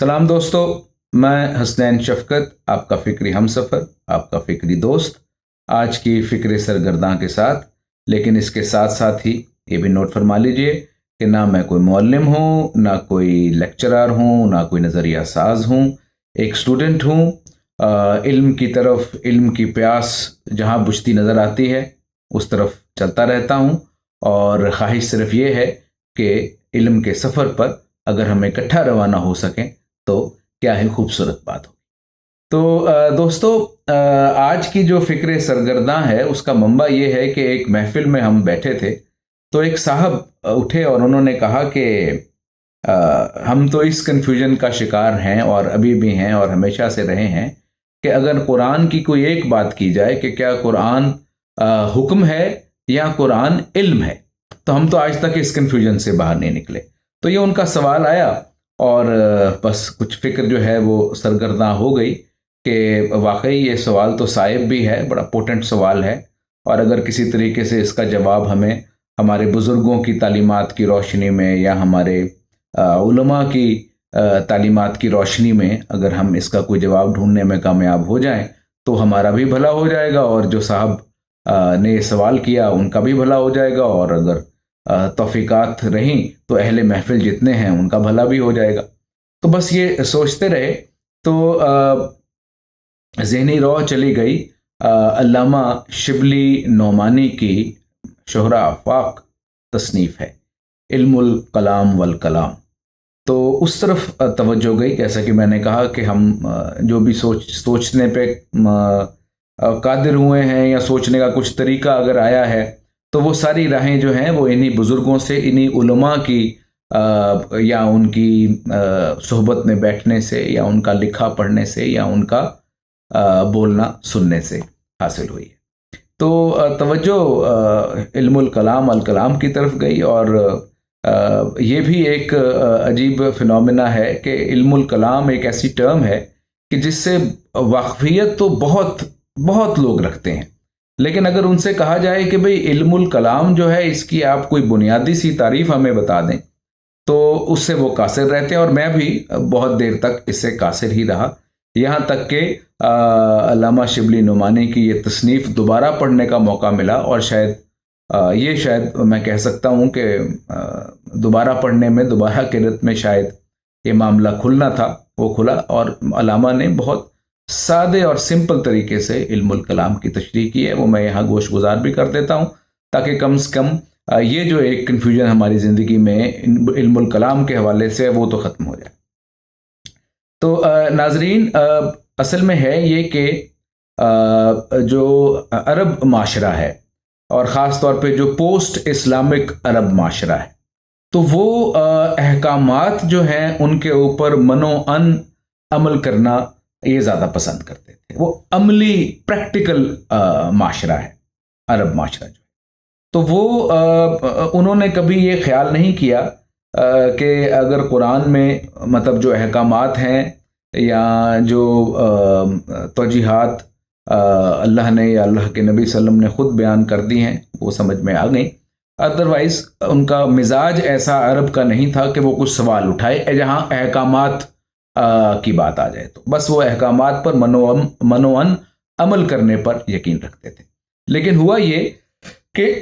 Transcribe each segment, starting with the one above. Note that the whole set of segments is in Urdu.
سلام دوستو، میں حسنین شفقت آپ کا فکری ہم سفر، آپ کا فکری دوست، آج کی فکر سرگرداں کے ساتھ، لیکن اس کے ساتھ ساتھ ہی یہ بھی نوٹ فرما لیجئے کہ نہ میں کوئی معلم ہوں، نہ کوئی لیکچرار ہوں، نہ کوئی نظریہ ساز ہوں، ایک سٹوڈنٹ ہوں۔ علم کی طرف، علم کی پیاس جہاں بجھتی نظر آتی ہے اس طرف چلتا رہتا ہوں، اور خواہش صرف یہ ہے کہ علم کے سفر پر اگر ہم اکٹھا روانہ ہو سکیں تو کیا ہی خوبصورت بات ہو۔ تو دوستو، آج کی جو فکر سرگرداں ہے اس کا منبع یہ ہے کہ ایک محفل میں ہم بیٹھے تھے تو ایک صاحب اٹھے اور انہوں نے کہا کہ ہم تو اس کنفیوژن کا شکار ہیں اور ابھی بھی ہیں اور ہمیشہ سے رہے ہیں کہ اگر قرآن کی کوئی ایک بات کی جائے کہ کیا قرآن حکم ہے یا قرآن علم ہے، تو ہم تو آج تک اس کنفیوژن سے باہر نہیں نکلے۔ تو یہ ان کا سوال آیا اور بس کچھ فکر جو ہے وہ سرگرداں ہو گئی کہ واقعی یہ سوال تو صائب بھی ہے، بڑا پوٹنٹ سوال ہے، اور اگر کسی طریقے سے اس کا جواب ہمیں ہمارے بزرگوں کی تعلیمات کی روشنی میں یا ہمارے علماء کی تعلیمات کی روشنی میں اگر ہم اس کا کوئی جواب ڈھونڈنے میں کامیاب ہو جائیں تو ہمارا بھی بھلا ہو جائے گا، اور جو صاحب نے یہ سوال کیا ان کا بھی بھلا ہو جائے گا، اور اگر توفیقات رہیں تو اہل محفل جتنے ہیں ان کا بھلا بھی ہو جائے گا۔ تو بس یہ سوچتے رہے تو ذہنی رو چلی گئی علامہ شبلی نعمانی کی شہرہ آفاق تصنیف ہے علم الکلام والکلام، تو اس طرف توجہ گئی۔ جیسا کہ میں نے کہا کہ ہم جو بھی سوچنے پہ قادر ہوئے ہیں یا سوچنے کا کچھ طریقہ اگر آیا ہے تو وہ ساری راہیں جو ہیں وہ انہی بزرگوں سے، انہی علماء کی یا ان کی صحبت میں بیٹھنے سے یا ان کا لکھا پڑھنے سے یا ان کا بولنا سننے سے حاصل ہوئی ہے۔ تو توجہ علم الکلام الکلام کی طرف گئی، اور یہ بھی ایک عجیب فنومینا ہے کہ علم الکلام ایک ایسی ٹرم ہے کہ جس سے واقفیت تو بہت بہت لوگ رکھتے ہیں، لیکن اگر ان سے کہا جائے کہ بھئی علم الکلام جو ہے اس کی آپ کوئی بنیادی سی تعریف ہمیں بتا دیں تو اس سے وہ قاصر رہتے ہیں، اور میں بھی بہت دیر تک اس سے قاصر ہی رہا، یہاں تک کہ علامہ شبلی نعمانی کی یہ تصنیف دوبارہ پڑھنے کا موقع ملا، اور شاید میں کہہ سکتا ہوں کہ دوبارہ پڑھنے میں، دوبارہ قرأت میں شاید یہ معاملہ کھلنا تھا، وہ کھلا، اور علامہ نے بہت سادے اور سمپل طریقے سے علم الکلام کی تشریح کی ہے۔ وہ میں یہاں گوش گزار بھی کر دیتا ہوں تاکہ کم سے کم یہ جو ایک کنفیوژن ہماری زندگی میں علم الکلام کے حوالے سے وہ تو ختم ہو جائے۔ تو ناظرین، اصل میں ہے یہ کہ جو عرب معاشرہ ہے، اور خاص طور پہ جو پوسٹ اسلامک عرب معاشرہ ہے، تو وہ احکامات جو ہیں ان کے اوپر منوعاً عمل کرنا یہ زیادہ پسند کرتے تھے۔ وہ عملی پریکٹیکل معاشرہ ہے عرب معاشرہ جو، تو وہ انہوں نے کبھی یہ خیال نہیں کیا کہ اگر قرآن میں مطلب جو احکامات ہیں یا جو توجیحات اللہ نے یا اللہ کے نبی صلی اللہ علیہ وسلم نے خود بیان کر دی ہیں وہ سمجھ میں آ گئیں، ادروائز ان کا مزاج ایسا عرب کا نہیں تھا کہ وہ کچھ سوال اٹھائے جہاں احکامات کی بات آ جائے، تو بس وہ احکامات پر منوعاً عمل کرنے پر یقین رکھتے تھے۔ لیکن ہوا یہ کہ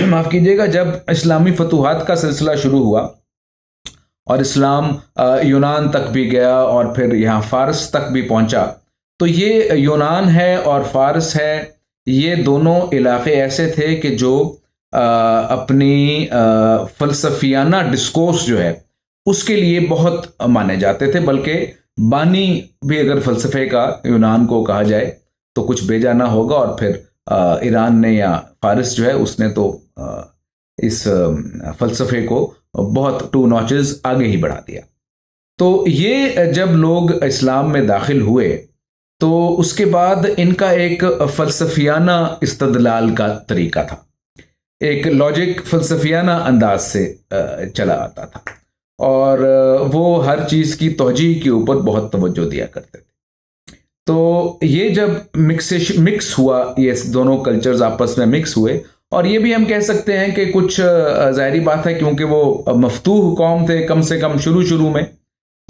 معاف کیجیے گا، جب اسلامی فتوحات کا سلسلہ شروع ہوا اور اسلام یونان تک بھی گیا اور پھر یہاں فارس تک بھی پہنچا، تو یہ یونان ہے اور فارس ہے، یہ دونوں علاقے ایسے تھے کہ جو اپنی فلسفیانہ ڈسکورس جو ہے اس کے لیے بہت مانے جاتے تھے، بلکہ بانی بھی اگر فلسفے کا یونان کو کہا جائے تو کچھ بے جانا ہوگا، اور پھر ایران نے یا فارس جو ہے اس نے تو اس فلسفے کو بہت 2 نوچز آگے ہی بڑھا دیا۔ تو یہ جب لوگ اسلام میں داخل ہوئے تو اس کے بعد ان کا ایک فلسفیانہ استدلال کا طریقہ تھا، ایک لاجک فلسفیانہ انداز سے چلا آتا تھا، اور وہ ہر چیز کی توجیہ کے اوپر بہت توجہ دیا کرتے تھے۔ تو یہ جب مکس ہوا، یہ دونوں کلچرز آپس میں مکس ہوئے، اور یہ بھی ہم کہہ سکتے ہیں کہ کچھ ظاہری بات ہے کیونکہ وہ مفتوح قوم تھے کم سے کم شروع میں،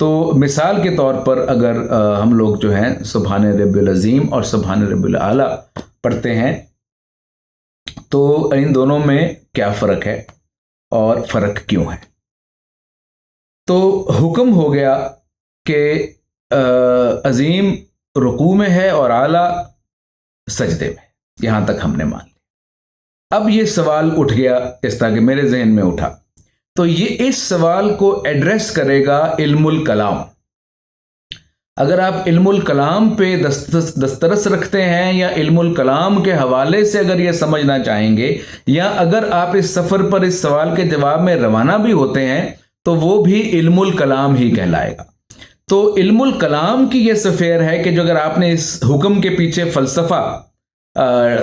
تو مثال کے طور پر اگر ہم لوگ جو ہیں سبحان ربی العظیم اور سبحان ربی الاعلیٰ پڑھتے ہیں تو ان دونوں میں کیا فرق ہے اور فرق کیوں ہے؟ تو حکم ہو گیا کہ عظیم رکوع میں ہے اور اعلیٰ سجدے میں، یہاں تک ہم نے مان لیا۔ اب یہ سوال اٹھ گیا اس طرح کہ میرے ذہن میں اٹھا، تو یہ اس سوال کو ایڈریس کرے گا علم الکلام۔ اگر آپ علم الکلام پہ دسترس رکھتے ہیں یا علم الکلام کے حوالے سے اگر یہ سمجھنا چاہیں گے، یا اگر آپ اس سفر پر اس سوال کے جواب میں روانہ بھی ہوتے ہیں تو وہ بھی علم الکلام ہی کہلائے گا۔ تو علم الکلام کی یہ سفیر ہے کہ جو اگر آپ نے اس حکم کے پیچھے فلسفہ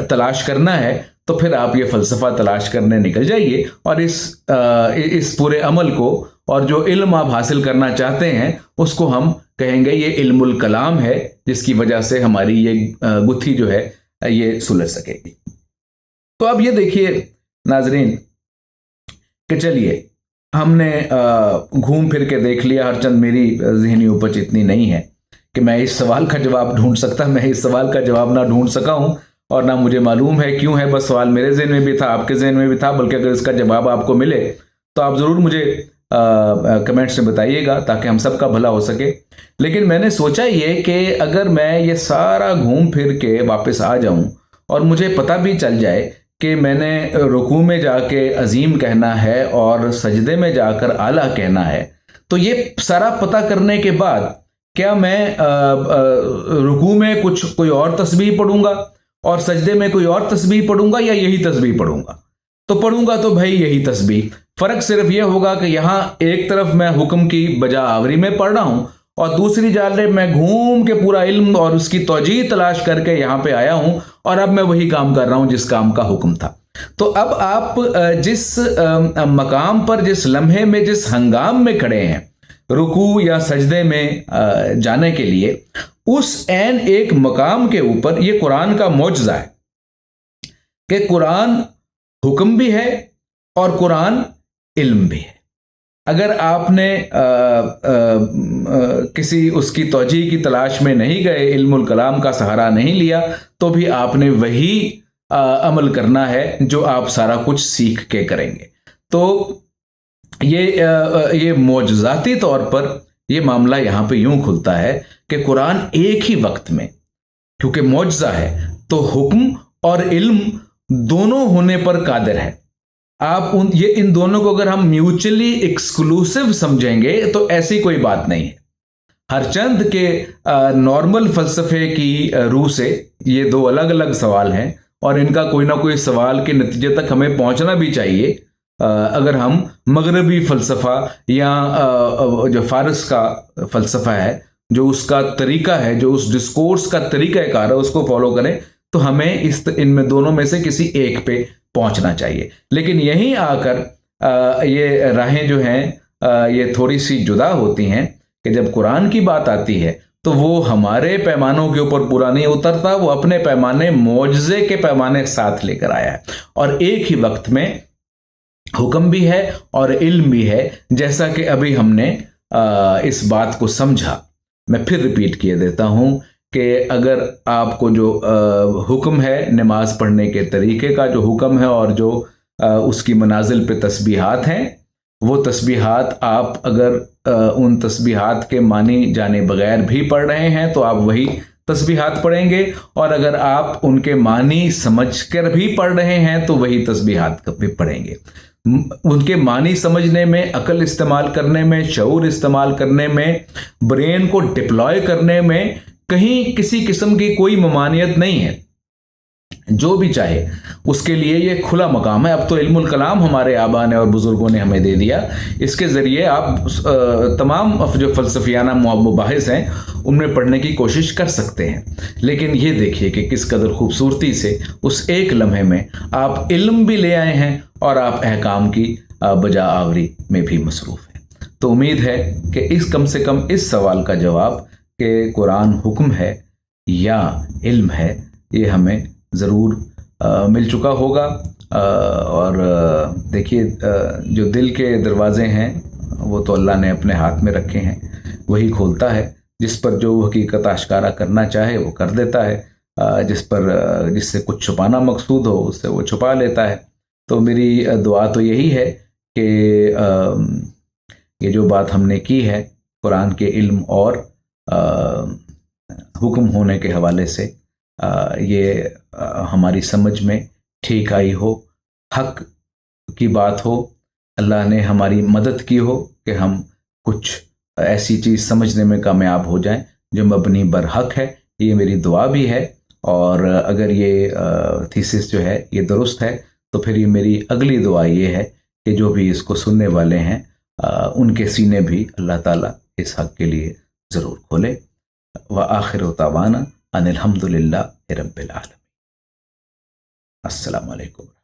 تلاش کرنا ہے تو پھر آپ یہ فلسفہ تلاش کرنے نکل جائیے، اور اس پورے عمل کو اور جو علم آپ حاصل کرنا چاہتے ہیں اس کو ہم کہیں گے یہ علم الکلام ہے، جس کی وجہ سے ہماری یہ گتھی جو ہے یہ سلجھ سکے گی۔ تو اب یہ دیکھیے ناظرین کہ چلیے ہم نے گھوم پھر کے دیکھ لیا، ہر چند میری ذہنی اپج اتنی نہیں ہے کہ میں اس سوال کا جواب ڈھونڈ سکتا، میں اس سوال کا جواب نہ ڈھونڈ سکا ہوں، اور نہ مجھے معلوم ہے کیوں ہے، بس سوال میرے ذہن میں بھی تھا، آپ کے ذہن میں بھی تھا، بلکہ اگر اس کا جواب آپ کو ملے تو آپ ضرور مجھے کمنٹس میں بتائیے گا تاکہ ہم سب کا بھلا ہو سکے۔ لیکن میں نے سوچا یہ کہ اگر میں یہ سارا گھوم پھر کے واپس آ جاؤں اور مجھے پتہ بھی چل جائے کہ میں نے رکوع میں جا کے عظیم کہنا ہے اور سجدے میں جا کر اعلیٰ کہنا ہے، تو یہ سارا پتہ کرنے کے بعد کیا میں رکوع میں کوئی اور تسبیح پڑھوں گا اور سجدے میں کوئی اور تسبیح پڑھوں گا، یا یہی تسبیح پڑھوں گا؟ تو پڑھوں گا تو بھائی یہی تسبیح۔ فرق صرف یہ ہوگا کہ یہاں ایک طرف میں حکم کی بجا آوری میں پڑھ رہا ہوں، اور دوسری جانب میں گھوم کے پورا علم اور اس کی توجیہ تلاش کر کے یہاں پہ آیا ہوں، اور اب میں وہی کام کر رہا ہوں جس کام کا حکم تھا۔ تو اب آپ جس مقام پر، جس لمحے میں، جس ہنگام میں کھڑے ہیں رکوع یا سجدے میں جانے کے لیے، اس عین ایک مقام کے اوپر یہ قرآن کا معجزہ ہے کہ قرآن حکم بھی ہے اور قرآن علم بھی ہے۔ اگر آپ نے کسی اس کی توجیہ کی تلاش میں نہیں گئے، علم الکلام کا سہارا نہیں لیا، تو بھی آپ نے وہی عمل کرنا ہے جو آپ سارا کچھ سیکھ کے کریں گے۔ تو یہ معجزاتی طور پر یہ معاملہ یہاں پہ یوں کھلتا ہے کہ قرآن ایک ہی وقت میں، کیونکہ معجزہ ہے تو حکم اور علم دونوں ہونے پر قادر ہے۔ آپ ان دونوں کو اگر ہم میوچلی ایکسکلوسیو سمجھیں گے تو ایسی کوئی بات نہیں ہے۔ ہر چند کے نارمل فلسفے کی روح سے یہ دو الگ الگ سوال ہیں، اور ان کا کوئی نہ کوئی سوال کے نتیجے تک ہمیں پہنچنا بھی چاہیے۔ اگر ہم مغربی فلسفہ یا جو فارس کا فلسفہ ہے، جو اس کا طریقہ ہے، جو اس ڈسکورس کا طریقہ کار ہے، اس کو فالو کریں تو ہمیں ان میں دونوں میں سے کسی ایک پہ پہنچنا چاہیے۔ لیکن یہیں آ کر یہ راہیں جو ہیں یہ تھوڑی سی جدا ہوتی ہیں کہ جب قرآن کی بات آتی ہے تو وہ ہمارے پیمانوں کے اوپر پورا نہیں اترتا، وہ اپنے پیمانے معجزے کے پیمانے ساتھ لے کر آیا ہے، اور ایک ہی وقت میں حکم بھی ہے اور علم بھی ہے، جیسا کہ ابھی ہم نے اس بات کو سمجھا۔ میں پھر ریپیٹ کیے دیتا ہوں کہ اگر آپ کو جو حکم ہے نماز پڑھنے کے طریقے کا جو حکم ہے اور جو اس کی منازل پہ تسبیحات ہیں، وہ تسبیحات آپ اگر ان تسبیحات کے معنی جانے بغیر بھی پڑھ رہے ہیں تو آپ وہی تسبیحات پڑھیں گے، اور اگر آپ ان کے معنی سمجھ کر بھی پڑھ رہے ہیں تو وہی تسبیحات بھی پڑھیں گے۔ ان کے معنی سمجھنے میں، عقل استعمال کرنے میں، شعور استعمال کرنے میں، برین کو ڈپلوائے کرنے میں کہیں کسی قسم کی کوئی ممانعت نہیں ہے۔ جو بھی چاہے اس کے لیے یہ کھلا مقام ہے۔ اب تو علم الکلام ہمارے آبا نے اور بزرگوں نے ہمیں دے دیا، اس کے ذریعے آپ تمام جو فلسفیانہ مباحث ہیں ان میں پڑھنے کی کوشش کر سکتے ہیں۔ لیکن یہ دیکھیے کہ کس قدر خوبصورتی سے اس ایک لمحے میں آپ علم بھی لے آئے ہیں اور آپ احکام کی بجا آوری میں بھی مصروف ہیں۔ تو امید ہے کہ کم سے کم اس سوال کا جواب کہ قرآن حکم ہے یا علم ہے، یہ ہمیں ضرور مل چکا ہوگا۔ اور دیکھیے جو دل کے دروازے ہیں وہ تو اللہ نے اپنے ہاتھ میں رکھے ہیں، وہی کھولتا ہے، جس پر جو حقیقت آشکارا کرنا چاہے وہ کر دیتا ہے، جس سے کچھ چھپانا مقصود ہو اس سے وہ چھپا لیتا ہے۔ تو میری دعا تو یہی ہے کہ یہ جو بات ہم نے کی ہے قرآن کے علم اور حکم ہونے کے حوالے سے، یہ ہماری سمجھ میں ٹھیک آئی ہو، حق کی بات ہو، اللہ نے ہماری مدد کی ہو کہ ہم کچھ ایسی چیز سمجھنے میں کامیاب ہو جائیں جو مبنی بر حق ہے۔ یہ میری دعا بھی ہے، اور اگر یہ تھیسس جو ہے یہ درست ہے تو پھر یہ میری اگلی دعا یہ ہے کہ جو بھی اس کو سننے والے ہیں ان کے سینے بھی اللہ تعالیٰ اس حق کے لیے ضرور کھولے۔ وآخر دعوانا ان الحمد للہ رب العالمین۔ السلام علیکم۔